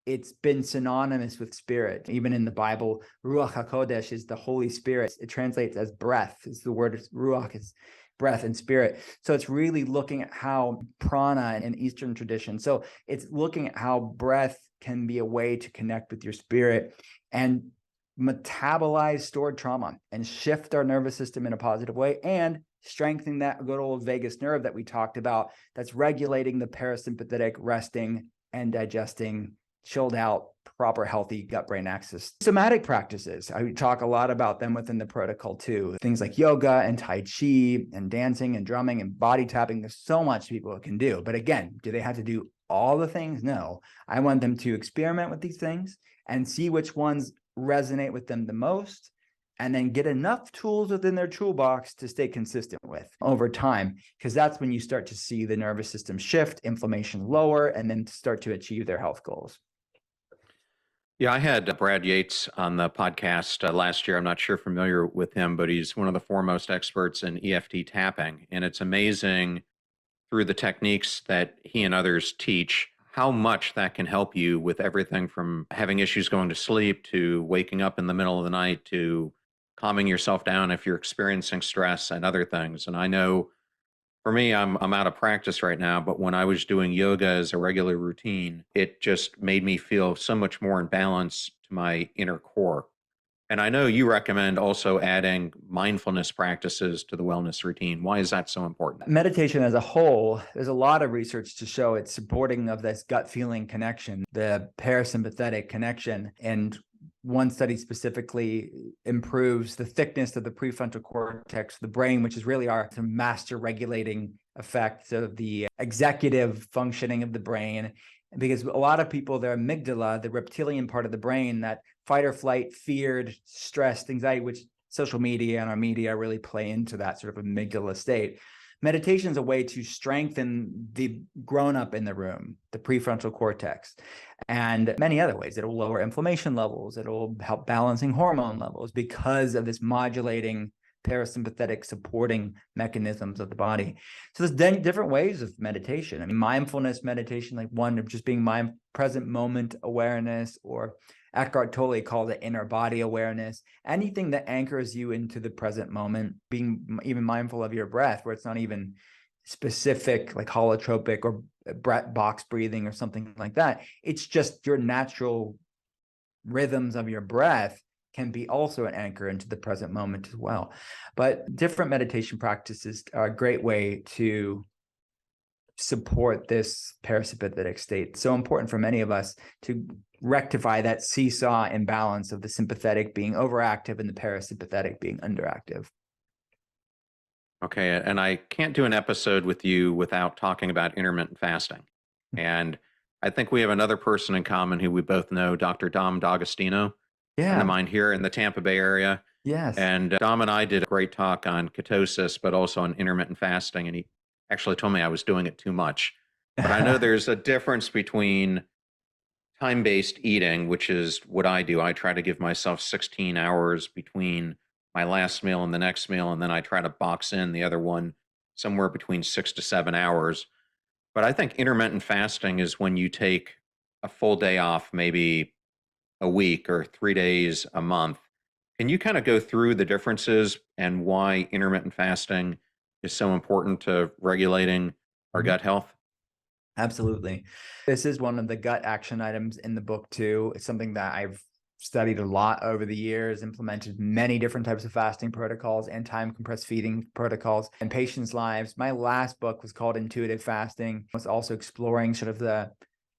B: it's been synonymous with spirit. Even in the Bible, Ruach HaKodesh is the Holy Spirit. It translates as breath. It's the word Ruach is breath and spirit. So it's really looking at how prana in Eastern tradition. So it's looking at how breath can be a way to connect with your spirit and metabolize stored trauma and shift our nervous system in a positive way and strengthen that good old vagus nerve that we talked about that's regulating the parasympathetic, resting and digesting, chilled out, proper healthy gut-brain axis. Somatic practices, I talk a lot about them within the protocol too. Things like yoga and Tai Chi and dancing and drumming and body tapping. There's so much people can do. But again, do they have to do all the things? No. I want them to experiment with these things and see which ones resonate with them the most, and then get enough tools within their toolbox to stay consistent with over time, because that's when you start to see the nervous system shift, inflammation lower, and then start to achieve their health goals.
A: Yeah, I had Brad Yates on the podcast last year. I'm not sure familiar with him, but he's one of the foremost experts in EFT tapping. And it's amazing through the techniques that he and others teach how much that can help you with everything from having issues going to sleep to waking up in the middle of the night to calming yourself down if you're experiencing stress and other things. And I know for me, I'm out of practice right now, but when I was doing yoga as a regular routine, it just made me feel so much more in balance to my inner core. And I know you recommend also adding mindfulness practices to the wellness routine. Why is that so important?
B: Meditation as a whole, there's a lot of research to show it's supporting of this gut feeling connection, the parasympathetic connection. And one study specifically improves the thickness of the prefrontal cortex of the brain, which is really our master regulating effect of the executive functioning of the brain. Because a lot of people, their amygdala, the reptilian part of the brain, that fight or flight, feared, stressed, anxiety, which social media and our media really play into that sort of amygdala state. Meditation is a way to strengthen the grown-up in the room, the prefrontal cortex, and many other ways. It'll lower inflammation levels. It'll help balancing hormone levels because of this modulating parasympathetic supporting mechanisms of the body. So there's different ways of meditation. I mean, mindfulness meditation, like one of just being present moment awareness, or Eckhart Tolle called it inner body awareness. Anything that anchors you into the present moment, being even mindful of your breath, where it's not even specific, like holotropic or box breathing or something like that. It's just your natural rhythms of your breath can be also an anchor into the present moment as well. But different meditation practices are a great way to support this parasympathetic state. So important for many of us to rectify that seesaw imbalance of the sympathetic being overactive and the parasympathetic being underactive.
A: Okay, and I can't do an episode with you without talking about intermittent fasting. And I think we have another person in common who we both know, Dr. Dom D'Agostino, friend of mine here in the Tampa Bay area.
B: Yes.
A: And Dom and I did a great talk on ketosis, but also on intermittent fasting. And he actually told me I was doing it too much. But I know there's a difference between time-based eating, which is what I do. I try to give myself 16 hours between my last meal and the next meal, and then I try to box in the other one somewhere between 6 to 7 hours. But I think intermittent fasting is when you take a full day off, maybe a week or 3 days a month. Can you kind of go through the differences and why intermittent fasting is so important to regulating our
B: Mhm.
A: gut health?
B: Absolutely. This is one of the gut action items in the book too. It's something that I've studied a lot over the years, implemented many different types of fasting protocols and time compressed feeding protocols in patients' lives. My last book was called Intuitive Fasting. I was also exploring sort of the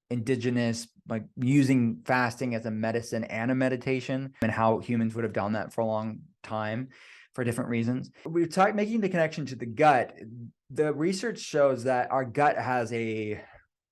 B: indigenous, like using fasting as a medicine and a meditation, and how humans would have done that for a long time for different reasons. We're making the connection to the gut. The research shows that our gut has a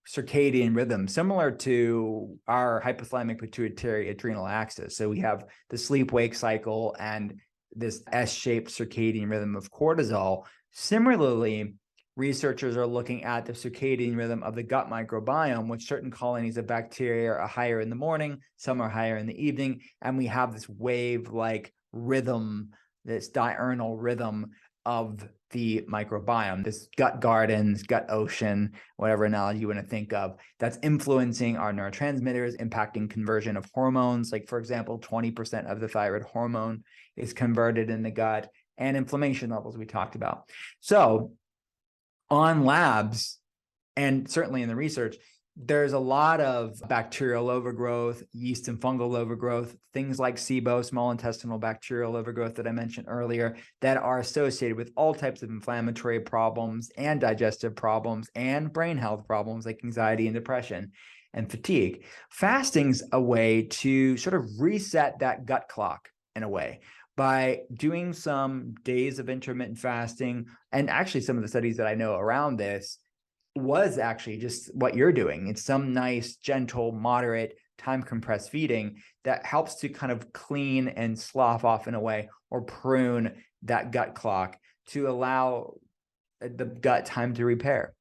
B: circadian rhythm similar to our hypothalamic pituitary adrenal axis. So we have the sleep wake cycle and this S-shaped circadian rhythm of cortisol. Similarly, researchers are looking at the circadian rhythm of the gut microbiome, which certain colonies of bacteria are higher in the morning, some are higher in the evening, and we have this wave-like rhythm, this diurnal rhythm of the microbiome, this gut gardens, gut ocean, whatever analogy you want to think of, that's influencing our neurotransmitters, impacting conversion of hormones. Like, for example, 20% of the thyroid hormone is converted in the gut, and inflammation levels we talked about. So on labs, and certainly in the research, there's a lot of bacterial overgrowth, yeast and fungal overgrowth, things like SIBO, small intestinal bacterial overgrowth that I mentioned earlier, that are associated with all types of inflammatory problems and digestive problems and brain health problems like anxiety and depression and fatigue. Fasting's a way to sort of reset that gut clock in a way by doing some days of intermittent fasting. And actually, some of the studies that I know around this was actually just what you're doing. It's some nice, gentle, moderate, time compressed feeding that helps to kind of clean and slough off in a way, or prune that gut clock to allow the gut time to repair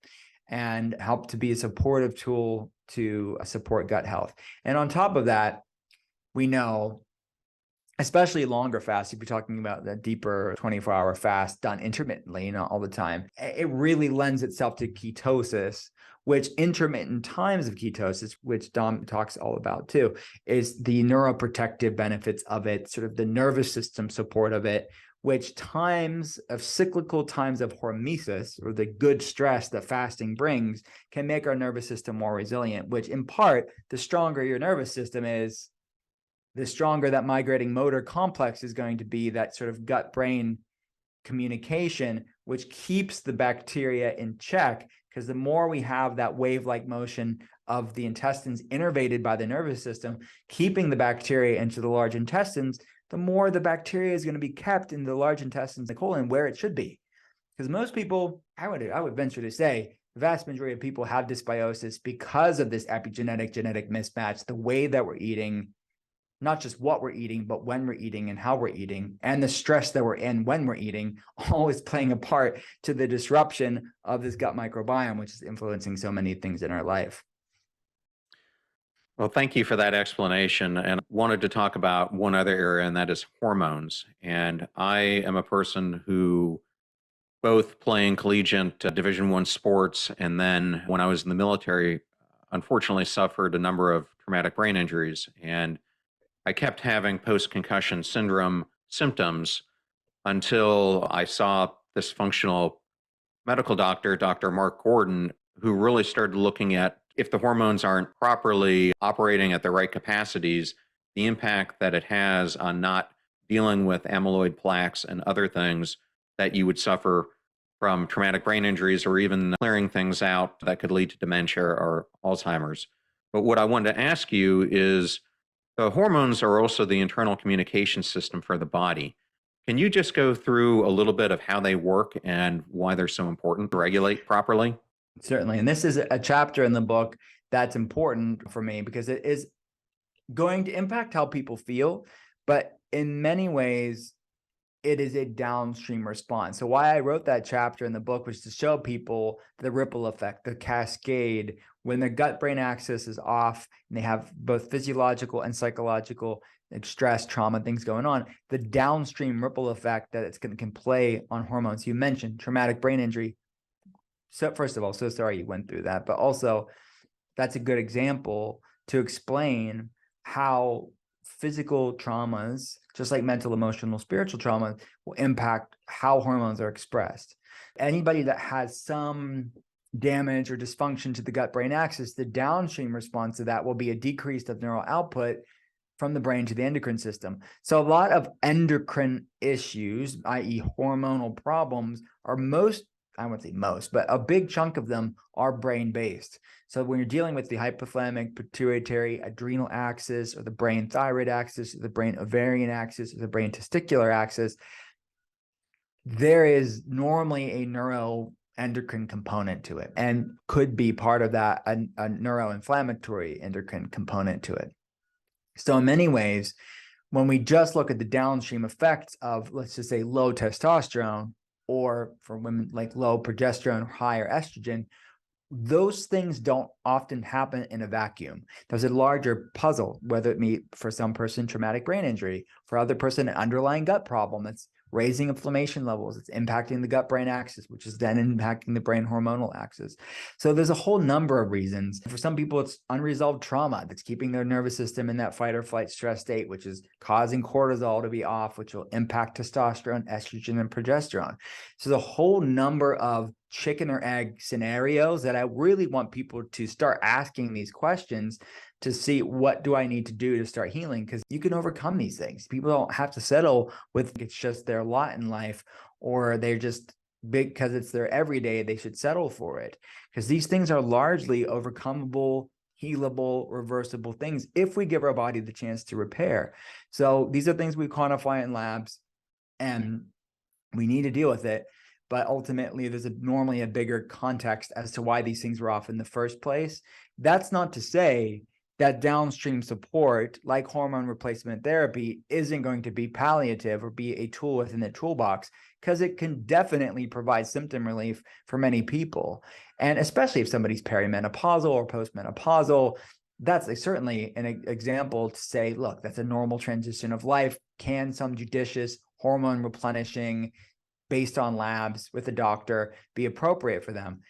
B: and help to be a supportive tool to support gut health. And on top of that, we know, especially longer fasts, if you're talking about the deeper 24-hour fast done intermittently, not all the time, it really lends itself to ketosis, which intermittent times of ketosis, which Dom talks all about too, is the neuroprotective benefits of it, sort of the nervous system support of it, which times of cyclical times of hormesis, or the good stress that fasting brings, can make our nervous system more resilient, which in part, the stronger your nervous system is, the stronger that migrating motor complex is going to be, that sort of gut-brain communication, which keeps the bacteria in check, because the more we have that wave-like motion of the intestines innervated by the nervous system, keeping the bacteria into the large intestines, the more the bacteria is going to be kept in the large intestines, the colon, where it should be. Because most people, I would venture to say, the vast majority of people have dysbiosis because of this epigenetic genetic mismatch, the way that we're eating, not just what we're eating, but when we're eating and how we're eating, and the stress that we're in when we're eating, always playing a part to the disruption of this gut microbiome, which is influencing so many things in our life.
A: Well, thank you for that explanation. And wanted to talk about one other area, and that is hormones. And I am a person who, both playing collegiate Division I sports, and then when I was in the military, unfortunately suffered a number of traumatic brain injuries. And I kept having post-concussion syndrome symptoms until I saw this functional medical doctor, Dr. Mark Gordon, who really started looking at, if the hormones aren't properly operating at the right capacities, the impact that it has on not dealing with amyloid plaques and other things that you would suffer from traumatic brain injuries, or even clearing things out that could lead to dementia or Alzheimer's. But what I wanted to ask you is, the hormones are also the internal communication system for the body. Can you just go through a little bit of how they work and why they're so important to regulate properly?
B: Certainly. And this is a chapter in the book that's important for me, because it is going to impact how people feel, but in many ways, it is a downstream response. So why I wrote that chapter in the book was to show people the ripple effect, the cascade, when the gut-brain axis is off and they have both physiological and psychological, like stress, trauma, things going on, the downstream ripple effect that it's can play on hormones. You mentioned traumatic brain injury. So first of all, so sorry you went through that, but also that's a good example to explain how physical traumas, just like mental, emotional, spiritual trauma, will impact how hormones are expressed. Anybody that has some damage or dysfunction to the gut-brain axis, the downstream response to that will be a decrease of neural output from the brain to the endocrine system. So a lot of endocrine issues, i.e. hormonal problems, are I wouldn't say most, but a big chunk of them are brain-based. So when you're dealing with the hypothalamic, pituitary, adrenal axis, or the brain thyroid axis, or the brain ovarian axis, or the brain testicular axis, there is normally a neuroendocrine component to it, and could be part of that a neuroinflammatory endocrine component to it. So in many ways, when we just look at the downstream effects of, let's just say, low testosterone, or for women like low progesterone or higher estrogen, those things don't often happen in a vacuum. There's a larger puzzle, whether it be for some person traumatic brain injury, for other person an underlying gut problem that's raising inflammation levels, it's impacting the gut-brain axis, which is then impacting the brain hormonal axis. So there's a whole number of reasons. For some people, it's unresolved trauma that's keeping their nervous system in that fight or flight stress state, which is causing cortisol to be off, which will impact testosterone, estrogen, and progesterone. So the whole number of chicken or egg scenarios that I really want people to start asking these questions to see, what do I need to do to start healing? Because you can overcome these things. People don't have to settle with it's just their lot in life, or they're just big because it's their everyday, they should settle for it. Because these things are largely overcomable, healable, reversible things if we give our body the chance to repair. So these are things we quantify in labs, and we need to deal with it. But ultimately, there's normally a bigger context as to why these things were off in the first place. That's not to say that downstream support, like hormone replacement therapy, isn't going to be palliative or be a tool within the toolbox, because it can definitely provide symptom relief for many people. And especially if somebody's perimenopausal or postmenopausal, that's certainly an example to say, look, that's a normal transition of life. Can some judicious hormone replenishing based on labs with a doctor be appropriate for them?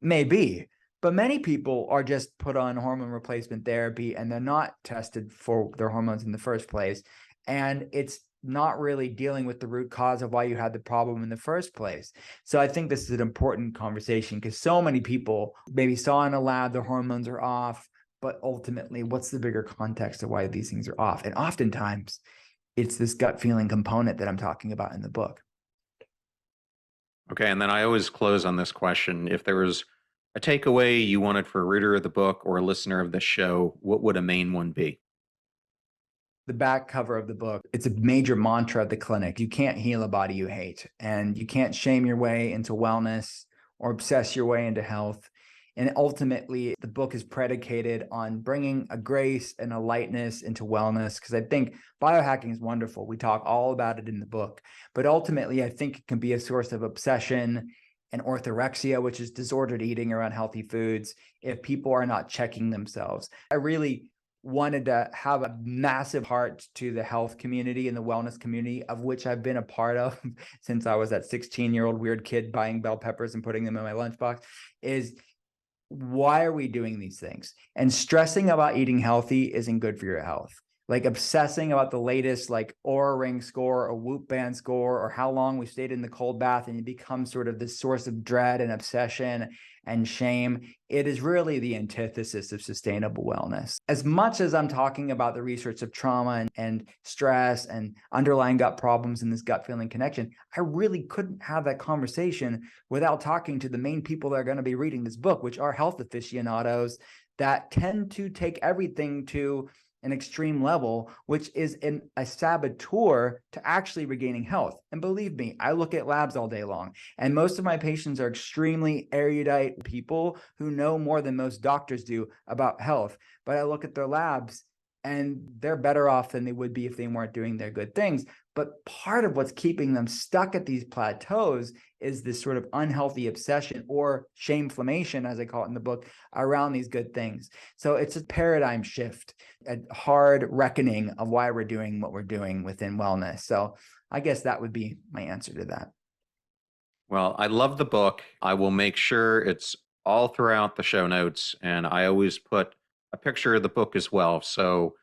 B: Maybe. But many people are just put on hormone replacement therapy and they're not tested for their hormones in the first place. And it's not really dealing with the root cause of why you had the problem in the first place. So I think this is an important conversation, because so many people maybe saw in a lab their hormones are off, but ultimately, what's the bigger context of why these things are off? And oftentimes, it's this gut feeling component that I'm talking about in the book.
A: Okay, and then I always close on this question. If there was a takeaway you wanted for a reader of the book or a listener of the show, what would a main one be?
B: The back cover of the book, it's a major mantra of the clinic. You can't heal a body you hate, and you can't shame your way into wellness or obsess your way into health. And ultimately, the book is predicated on bringing a grace and a lightness into wellness, because I think biohacking is wonderful. We talk all about it in the book, but ultimately, I think it can be a source of obsession and orthorexia, which is disordered eating around healthy foods, if people are not checking themselves. I really wanted to have a massive heart to the health community and the wellness community, of which I've been a part of since I was that 16-year-old weird kid buying bell peppers and putting them in my lunchbox, is why are we doing these things? And stressing about eating healthy isn't good for your health. Like obsessing about the latest like Oura Ring score or Whoop Band score, or how long we stayed in the cold bath, and it becomes sort of this source of dread and obsession and shame. It is really the antithesis of sustainable wellness. As much as I'm talking about the research of trauma and stress and underlying gut problems and this gut feeling connection, I really couldn't have that conversation without talking to the main people that are going to be reading this book, which are health aficionados that tend to take everything to an extreme level, which is a saboteur to actually regaining health. And believe me, I look at labs all day long, and most of my patients are extremely erudite people who know more than most doctors do about health. But I look at their labs, and they're better off than they would be if they weren't doing their good things. But part of what's keeping them stuck at these plateaus is this sort of unhealthy obsession, or shameflammation, as I call it in the book, around these good things. So it's a paradigm shift, a hard reckoning of why we're doing what we're doing within wellness. So I guess that would be my answer to that.
A: Well, I love the book. I will make sure it's all throughout the show notes, and I always put a picture of the book as well. So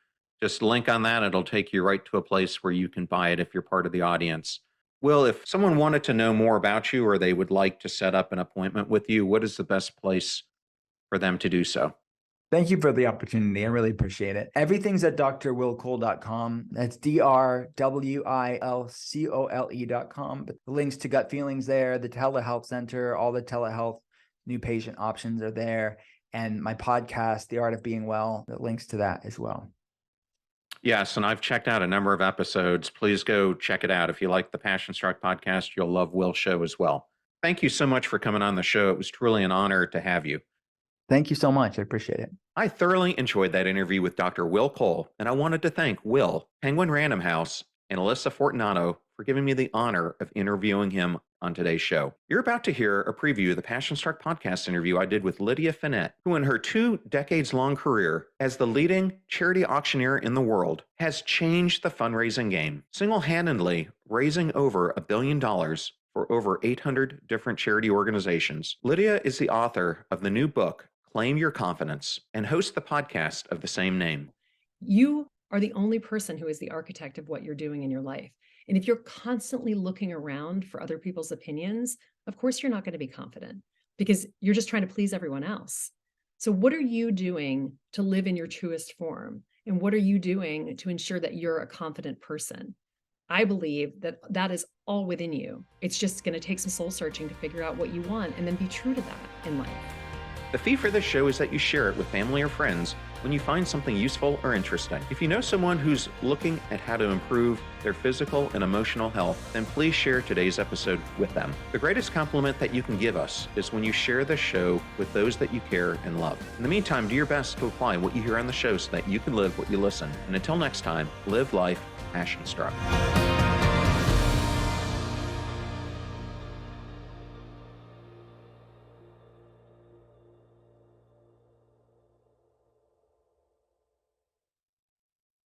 A: Just link on that. It'll take you right to a place where you can buy it if you're part of the audience. Will, if someone wanted to know more about you or they would like to set up an appointment with you, what is the best place for them to do so?
B: Thank you for the opportunity. I really appreciate it. Everything's at drwillcole.com. That's drwilcole.com. But the links to Gut Feelings there, the telehealth center, all the telehealth new patient options are there. And my podcast, The Art of Being Well, the links to that as well.
A: Yes, and I've checked out a number of episodes. Please go check it out. If you like the Passion Struck podcast, you'll love Will's show as well. Thank you so much for coming on the show. It was truly an honor to have you.
B: Thank you so much. I appreciate it.
A: I thoroughly enjoyed that interview with Dr. Will Cole, and I wanted to thank Will, Penguin Random House, and Alyssa Fortunato for giving me the honor of interviewing him on today's show. You're about to hear a preview of the Passion Struck podcast interview I did with Lydia Finette, who in her 2 decades-long career as the leading charity auctioneer in the world has changed the fundraising game, single-handedly raising over $1 billion for over 800 different charity organizations. Lydia is the author of the new book, Claim Your Confidence, and hosts the podcast of the same name.
C: You are the only person who is the architect of what you're doing in your life. And if you're constantly looking around for other people's opinions, of course, you're not going to be confident because you're just trying to please everyone else. So what are you doing to live in your truest form? And what are you doing to ensure that you're a confident person? I believe that that is all within you. It's just going to take some soul searching to figure out what you want and then be true to that in life.
A: The fee for this show is that you share it with family or friends when you find something useful or interesting. If you know someone who's looking at how to improve their physical and emotional health, then please share today's episode with them. The greatest compliment that you can give us is when you share the show with those that you care and love. In the meantime, do your best to apply what you hear on the show so that you can live what you listen. And until next time, live life passion struck.